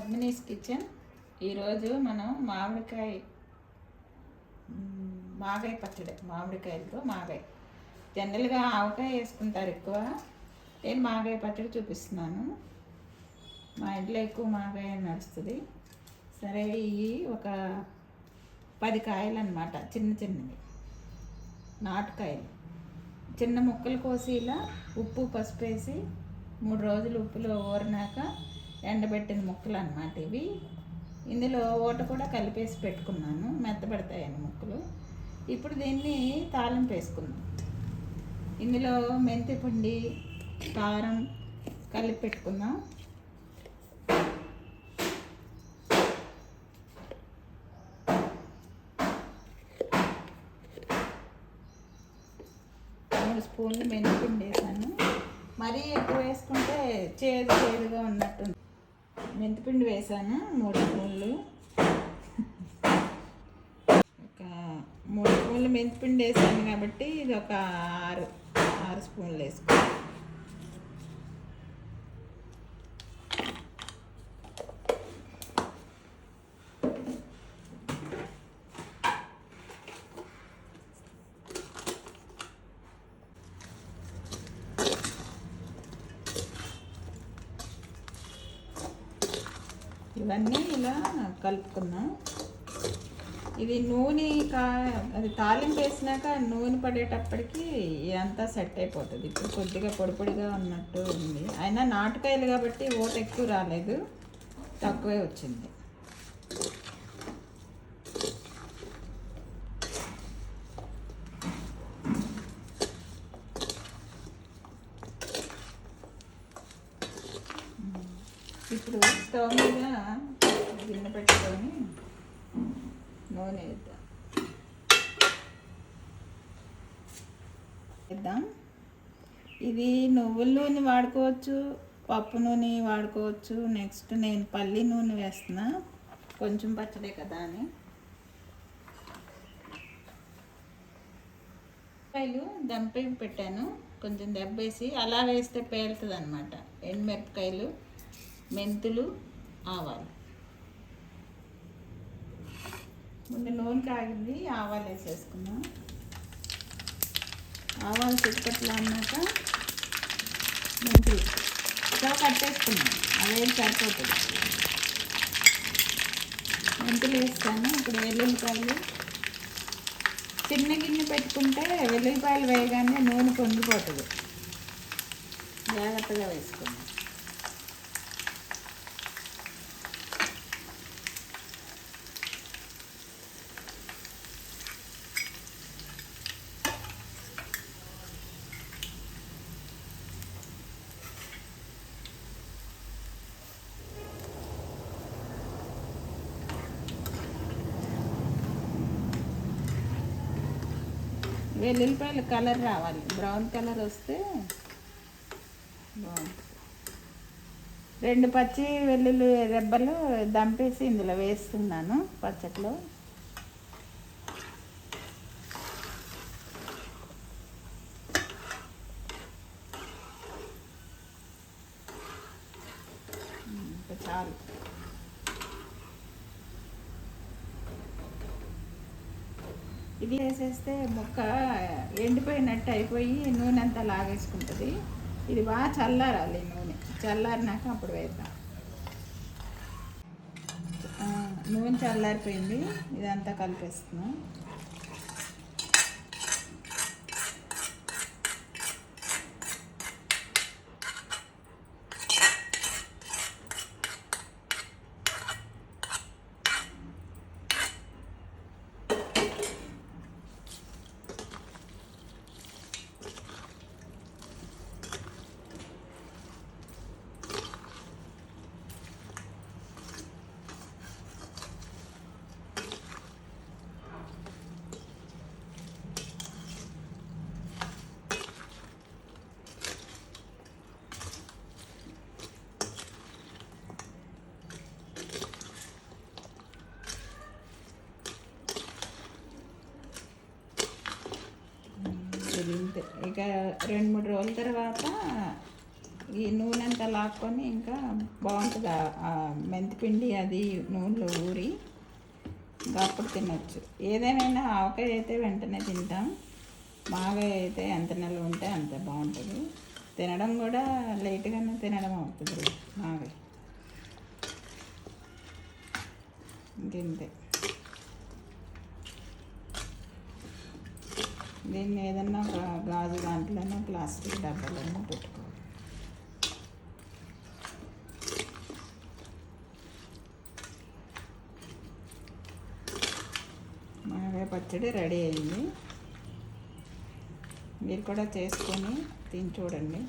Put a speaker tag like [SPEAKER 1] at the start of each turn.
[SPEAKER 1] పద్మినీస్ kitchen. ఈరోజు మనం మాగాయ పచ్చడి, మామిడికాయలతో మాగాయ. జనరల్గా ఆవకాయ వేసుకుంటారు ఎక్కువ, నేను మాగాయ పచ్చడి చూపిస్తున్నాను. మా ఇంట్లో ఎక్కువ మాగాయ నడుస్తుంది. సరే, ఇవి ఒక 10 కాయలు అన్నమాట, చిన్న చిన్నవి నాటుకాయలు. చిన్న ముక్కలు కోసి ఇలా ఉప్పు పసుపు వేసి 3 రోజులు ఉప్పులో ఊరినాక ఎండబెట్టిన ముక్కలు అన్నమాట ఇవి. ఇందులో ఓట కూడా కలిపేసి పెట్టుకున్నాను, మెత్తబడతాయని ముక్కలు. ఇప్పుడు దీన్ని తాలింపు వేసుకుందాం. ఇందులో మెంతి పిండి, కారం కలిపి పెట్టుకుందాం. స్పూన్లు మెంతిపిండి వేసాను. మరీ ఎక్కువ వేసుకుంటే చేదుగా ఉన్నట్టుంది. మెంతిపిండి వేసాను 3 స్పూన్లు. ఒక 3 స్పూన్లు మెంతిపిండి వేసాను కాబట్టి ఇది ఒక 6 స్పూన్లు వేసుకో. ఇవన్నీ ఇలా కలుపుకున్నాం. ఇది నూనె అది తాలింపు వేసినాక నూనె పడేటప్పటికి ఇదంతా సెట్ అయిపోతుంది. ఇప్పుడు కొద్దిగా పొడిగా ఉన్నట్టు ఉంది. అయినా నాటుకాయలు కాబట్టి ఓట ఎక్కువ రాలేదు, తక్కువే వచ్చింది. ఇప్పుడు స్టవ్ మీద గిన్నె పెట్టుకొని నూనె వేద్దాం. ఇది నువ్వుల నూనె వాడుకోవచ్చు, పప్పు నూనె వాడుకోవచ్చు. నెక్స్ట్ నేను పల్లి నూనె వేస్తున్నా, కొంచెం పచ్చడే కదా అని. మిరపకాయలు దంపి పెట్టాను, కొంచెం దెబ్బేసి అలా వేస్తే పేలుతుంది అన్నమాట. ఎండుమిరపకాయలు, మెంతులు, ఆవాలు. ముందు నూనె కాగింది, ఆవాలు వేసేసుకున్నాం. ఆవాలు చిట్టుపట్లు అన్నాక మెంతులు స్టవ్ కట్టేసుకున్నాం, అవేం సరిపోతుంది. మెంతులు వేస్తాను. ఇప్పుడు వెల్లుల్లిపాయలు చిన్న గిన్నె పెట్టుకుంటే వెల్లుల్లిపాయలు వేయగానే నూనె పొంగిపోతుంది, జాగ్రత్తగా వేసుకున్నాం. వెల్లుల్లిపాయలు కలర్ రావాలి, బ్రౌన్ కలర్ వస్తే బాగుంటుంది. 2 పచ్చి వెల్లుల్లి రెబ్బలు దంపేసి ఇందులో వేస్తున్నాను పచ్చట్లో. చాలు. ఇది వేసేస్తే ముక్క ఎండిపోయినట్టు అయిపోయి నూనె అంతా లాగేసుకుంటుంది. ఇది బాగా చల్లారాలి, నూనె చల్లారినాక అప్పుడు వేద్దాం. నూనె చల్లారిపోయింది, ఇదంతా కలిపేస్తున్నాం. ఇక 2-3 రోజుల తర్వాత ఈ నూనె అంతా లాక్కొని ఇంకా బాగుంటుంది. మెంతిపిండి అది నూనెలో ఊరి ఇంకా అప్పుడు తినొచ్చు. ఏదేమైనా ఆవకాయ అయితే వెంటనే తింటాం, మాగాయ అయితే ఎంత నెల ఉంటే అంత బాగుంటుంది. తినడం కూడా లేట్గానే తినడం అవుతుంది మాగాయ. ఇంతే. దీన్ని ఏదన్నా గాజు దాంట్లోనో ప్లాస్టిక్ డబ్బాలోనో పెట్టుకోవాలి. మాగాయ పచ్చడి రెడీ అయింది. మీరు కూడా చేసుకొని తిని చూడండి.